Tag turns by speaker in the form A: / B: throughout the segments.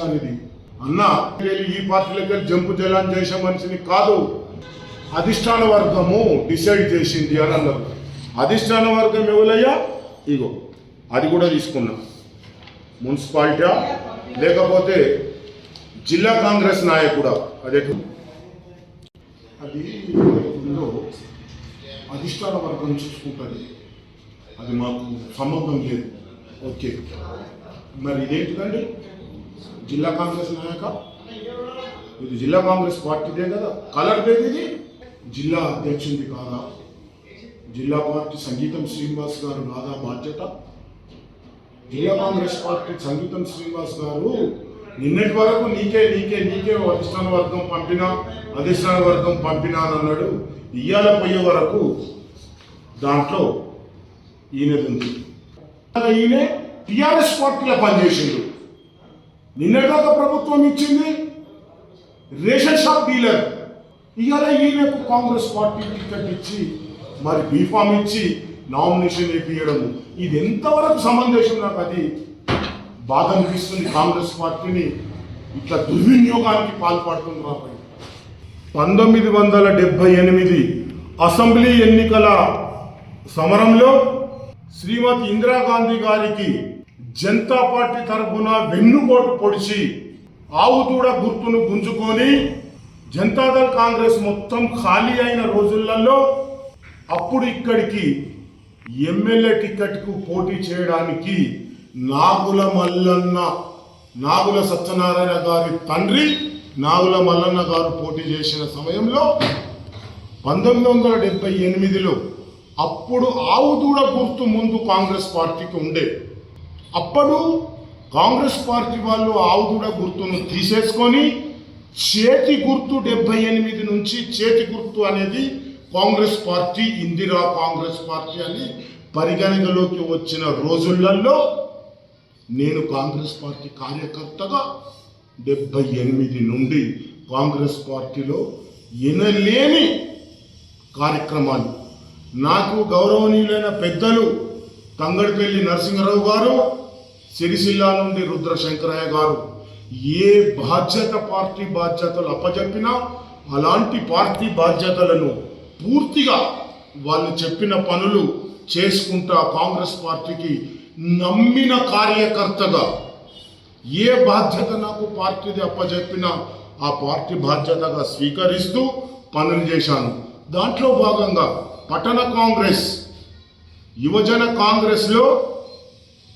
A: చేశాను ఇది అన్న. ఈ పార్టీలకి జంపు జలాన్ని చేసే మనిషిని కాదు, అధిష్టాన వర్గము డిసైడ్ చేసింది అని అన్నారు. అధిష్టాన వర్గం ఎవరయ్యా? ఇగో అది కూడా తీసుకున్నా. మున్సిపాలిటీ లేకపోతే జిల్లా కాంగ్రెస్ నాయకుడా? అదే అది అధిష్టాన వర్గం చూసుకుంటుంది, అది మాకు సంబంధం లేదు. ఓకే, మరి ఇదేంటిదండి? జిల్లా కాంగ్రెస్ నాయక, ఇది జిల్లా కాంగ్రెస్ పార్టీదే కదా, కలర్ లేదు. ఇది జిల్లా అధ్యక్షుడిది కాదా? జిల్లా పార్టీ సంగీతం శ్రీనివాస్ గారు కాదా బాధ్యత? జిల్లా కాంగ్రెస్ పార్టీ సంగీతం శ్రీనివాస్ గారు నిన్నటి వరకు నీకే అధిష్టాన వర్గం పంపినా అని అన్నాడు. ఇయ్యాల పోయే వరకు దాంట్లో ఈయనది ఉంది. ఈయనే టిఆర్ఎస్ పార్టీలో పనిచేసిండు. నిన్నటిదాకా ప్రభుత్వం ఇచ్చింది రేషన్ షాప్ డీలర్. ఇవాళ ఈయనకు కాంగ్రెస్ పార్టీ టికెట్ ఇచ్చి మరి బీఫామ్ ఇచ్చి నామినేషన్ వేయడం, ఇది ఎంతవరకు సమంజసం? నాకు అది బాధ అనిపిస్తుంది. కాంగ్రెస్ పార్టీని ఇట్లా దుర్వినియోగానికి పాల్పడుతున్నారు. 1978 అసెంబ్లీ ఎన్నికల సమరంలో శ్రీమతి ఇందిరాగాంధీ గారికి జనతా పార్టీ తరఫున వెన్నుపోటు పొడిచి ఆవుదూడ గుర్తును గుంజుకొని జనతాదళ్ కాంగ్రెస్ మొత్తం ఖాళీ అయిన రోజులలో అప్పుడు ఇక్కడికి ఎమ్మెల్యే టికెట్కు పోటీ చేయడానికి నాగుల సత్యనారాయణ గారి తండ్రి నాగుల మల్లన్న గారు పోటీ చేసిన సమయంలో 1978లో అప్పుడు ఆవుదూడ గుర్తు ముందు కాంగ్రెస్ పార్టీకి ఉండే. అప్పుడు కాంగ్రెస్ పార్టీ వాళ్ళు ఆవుదూడ గుర్తును తీసేసుకొని చేతి గుర్తు 78 నుంచి చేతి గుర్తు అనేది కాంగ్రెస్ పార్టీ, ఇందిరా కాంగ్రెస్ పార్టీ అని పరిగణనలోకి వచ్చిన రోజులలో నేను కాంగ్రెస్ పార్టీ కార్యకర్తగా 78 నుండి కాంగ్రెస్ పార్టీలో ఎనలేని కార్యక్రమాలు, నాకు గౌరవనీయులైన పెద్దలు తంగడిపల్లి నరసింహరావు గారు, సిరిసిల్ల నుండి రుద్రశంకరయ్య గారు ఏ పార్టీ బాధ్యతలు అప్పచెప్పినా అలాంటి పార్టీ బాధ్యతలను పూర్తిగా వాళ్ళు చెప్పిన పనులు చేసుకుంటా కాంగ్రెస్ పార్టీకి నమ్మిన కార్యకర్తగా ఏ బాధ్యత నాకు పార్టీది అప్పచెప్పినా ఆ పార్టీ బాధ్యతగా స్వీకరిస్తూ పనులు చేశాను. దాంట్లో భాగంగా పట్టణ కాంగ్రెస్, యువజన కాంగ్రెస్లో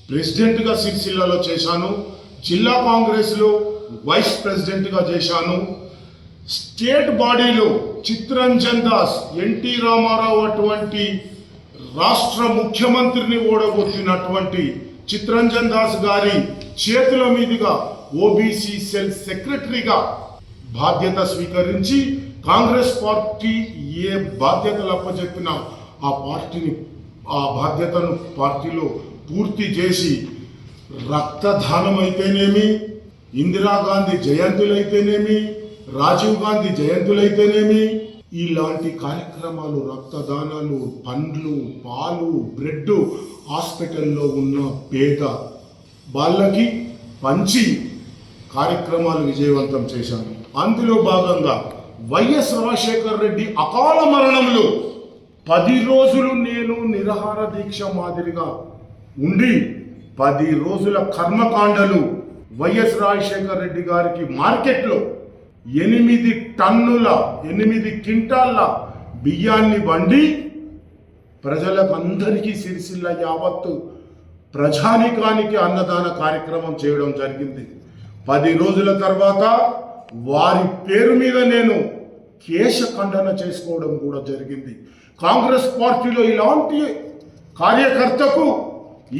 A: ప్రెసిడెంట్గా సిరిసిల్లలో చేశాను. జిల్లా కాంగ్రెస్లో వైస్ ప్రెసిడెంట్గా చేశాను. స్టేట్ బాడీలో చిత్తరంజన్ దాస్, ఎన్టీ రామారావు అటువంటి రాష్ట్ర ముఖ్యమంత్రిని ఓడగొట్టినటువంటి చిత్తరంజన్ దాస్ గారి చేతుల మీదుగా ఓబీసీ సెల్ సెక్రటరీగా బాధ్యత స్వీకరించి కాంగ్రెస్ పార్టీ ఏ బాధ్యతలు అప్పచెప్పినా ఆ బాధ్యతను పార్టీలో పూర్తి చేసి రక్తదానం అయితేనేమి, ఇందిరాగాంధీ జయంతులైతేనేమి, రాజీవ్ గాంధీ జయంతులైతేనేమి, ఇలాంటి కార్యక్రమాలు, రక్తదానాలు, పండ్లు, పాలు, బ్రెడ్ హాస్పిటల్లో ఉన్న పేద వాళ్ళకి పంచి కార్యక్రమాలు విజయవంతం చేశాను. అందులో భాగంగా వైఎస్ రాజశేఖర్ రెడ్డి అకాల మరణంలో 10 రోజులు నేను నిరాహార దీక్ష మాదిరిగా ఉండి 10 రోజుల కర్మకాండలు వైఎస్ రాజశేఖర్ రెడ్డి గారికి మార్కెట్లో 8 క్వింటాళ్ళ బియ్యాన్ని వండి ప్రజలకు అందరికీ సిరిసిల్ల యావత్తు ప్రజానికానికి అన్నదాన కార్యక్రమం చేయడం జరిగింది. 10 రోజుల తర్వాత వారి పేరు మీద నేను కేశ ఖండన చేసుకోవడం కూడా జరిగింది. కాంగ్రెస్ పార్టీలో ఇలాంటి కార్యకర్తకు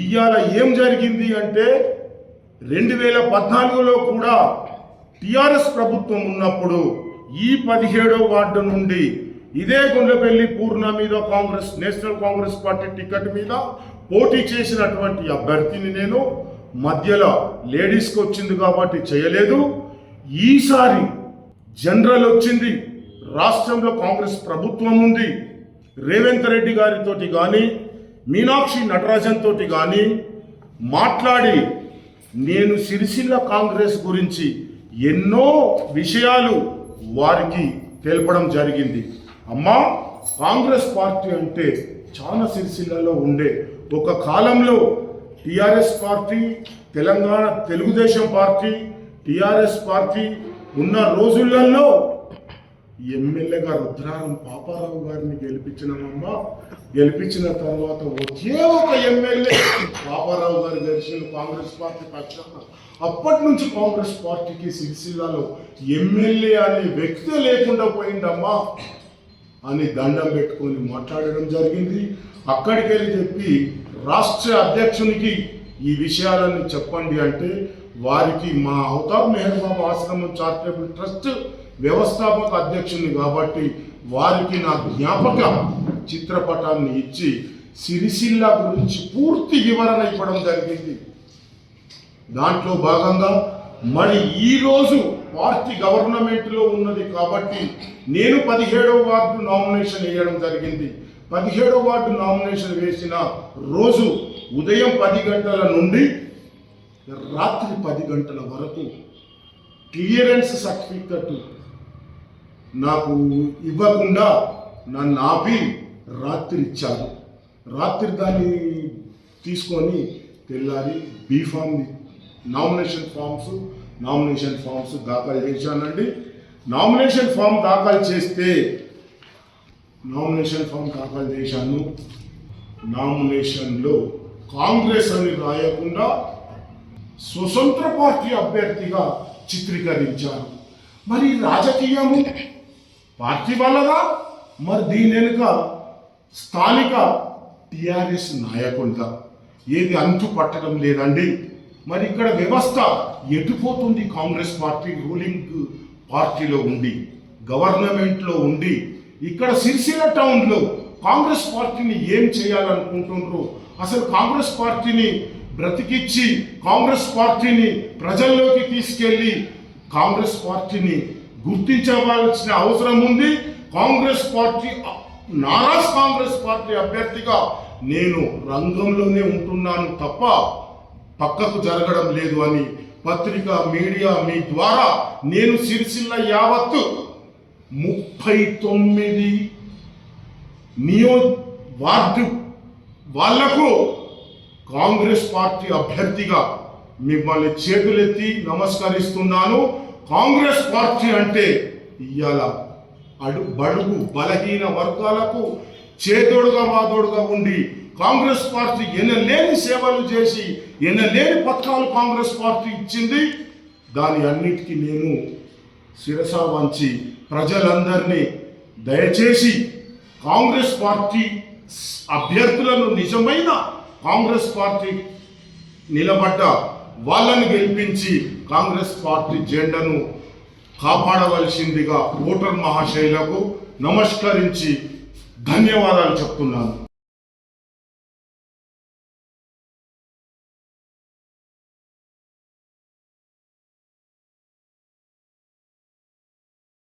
A: ఇవాళ ఏం జరిగింది అంటే 2014లో కూడా టిఆర్ఎస్ ప్రభుత్వం ఉన్నప్పుడు ఈ 17వ వార్డు నుండి ఇదే గుండ్లపల్లి పూర్ణ మీద నేషనల్ కాంగ్రెస్ పార్టీ టికెట్ మీద పోటీ చేసినటువంటి అభ్యర్థిని నేను మధ్యలో లేడీస్కి వచ్చింది కాబట్టి చేయలేదు. ఈసారి జనరల్ వచ్చింది, రాష్ట్రంలో కాంగ్రెస్ ప్రభుత్వం ఉంది, రేవంత్ రెడ్డి గారితోటి కానీ మీనాక్షి నటరాజన్ తోటి కానీ మాట్లాడి నేను సిరిసిల్ల కాంగ్రెస్ గురించి ఎన్నో విషయాలు వారికి తెలపడం జరిగింది. అమ్మా, కాంగ్రెస్ పార్టీ అంటే చాలా సిరిసిల్లలో ఉండే ఒక కాలంలో TRS party, Telangana Telugu Desam party, TRS party ఉన్న రోజులలో ఎమ్మెల్యేగా రుద్రారం పాపారావు గారిని గెలిపించినామమ్మా. గెలిపించిన తర్వాత ఒకే ఒక ఎమ్మెల్యే పాపారావు గారు గెలిచిన కాంగ్రెస్ పార్టీ పక్షాన. అప్పటి నుంచి కాంగ్రెస్ పార్టీకి సిరిసిల్లలో ఎమ్మెల్యే అనే వ్యక్తి లేకుండా పోయిందమ్మా అని దండం పెట్టుకొని మాట్లాడడం జరిగింది. అక్కడికి వెళ్ళి చెప్పి రాష్ట్ర అధ్యక్షునికి ఈ విషయాలను చెప్పండి అంటే వారికి మా అవతార్ మెహర్ బాబా ఆశ్రమం చారిటబుల్ ట్రస్ట్ వ్యవస్థాపక అధ్యక్షుని కాబట్టి వారికి నా జ్ఞాపక చిత్రపటాన్ని ఇచ్చి సిరిసిల్ల గురించి పూర్తి వివరణ ఇవ్వడం జరిగింది. దాంట్లో భాగంగా మరి ఈరోజు పార్టీ గవర్నమెంట్లో ఉన్నది కాబట్టి నేను 17వ వార్డు నామినేషన్ వేయడం జరిగింది. 17వ వార్డు నామినేషన్ వేసిన రోజు ఉదయం 10 గంటల నుండి రాత్రి 10 గంటల వరకు క్లియరెన్స్ సర్టిఫికెట్ నాకు ఇవ్వకుండా నన్ను ఆపి రాత్రి ఇచ్చారు. రాత్రి దాన్ని తీసుకొని తెల్లారి బీఫామ్ నామినేషన్ ఫామ్స్ దాఖలు చేశానండి. నామినేషన్ ఫామ్ దాఖలు చేశాను. నామినేషన్లో కాంగ్రెస్ అని రాయకుండా స్వతంత్ర పార్టీ అభ్యర్థిగా చిత్రీకరించారు. మరి రాజకీయము పార్టీ వల్లగా, మరి దీని వెనుక స్థానిక టిఆర్ఎస్ నాయకులుగా ఏది అంతు పట్టడం లేదండి. మరి ఇక్కడ వ్యవస్థ ఎటుపోతుంది? కాంగ్రెస్ పార్టీ రూలింగ్ పార్టీలో ఉండి, గవర్నమెంట్లో ఉండి, ఇక్కడ సిరిసిల్ల టౌన్లో కాంగ్రెస్ పార్టీని ఏం చేయాలనుకుంటున్నారు? అసలు కాంగ్రెస్ పార్టీని బ్రతికిచ్చి కాంగ్రెస్ పార్టీని ప్రజల్లోకి తీసుకెళ్లి కాంగ్రెస్ పార్టీని గుర్తించవలసిన అవసరం ఉంది. కాంగ్రెస్ పార్టీ అభ్యర్థిగా నేను రంగంలోనే ఉంటున్నాను తప్ప పక్కకు జరగడం లేదు అని పత్రిక మీడియా మీ ద్వారా నేను సిరిసిల్ల యావత్తు 39 వార్డు వాళ్లకు కాంగ్రెస్ పార్టీ అభ్యర్థిగా మిమ్మల్ని చేతులెత్తి నమస్కరిస్తున్నాను. కాంగ్రెస్ పార్టీ అంటే ఇవాళ బడుగు బలహీన వర్గాలకు చేదోడుగా వాదోడుగా ఉండి కాంగ్రెస్ పార్టీ ఎనలేని సేవలు చేసి ఎనలేని పథకాలు కాంగ్రెస్ పార్టీ ఇచ్చింది. దాని అన్నిటికీ నేను శిరస వంచి ప్రజలందరినీ దయచేసి కాంగ్రెస్ పార్టీ అభ్యర్థులను, నిజమైన కాంగ్రెస్ పార్టీ నిలబడ్డ వాళ్ళని గెలిపించి కాంగ్రెస్ పార్టీ జెండాను కాపాడవలసిందిగా ఓటర్ మహాశైలకు నమస్కరించి ధన్యవాదాలు చెప్తున్నాను.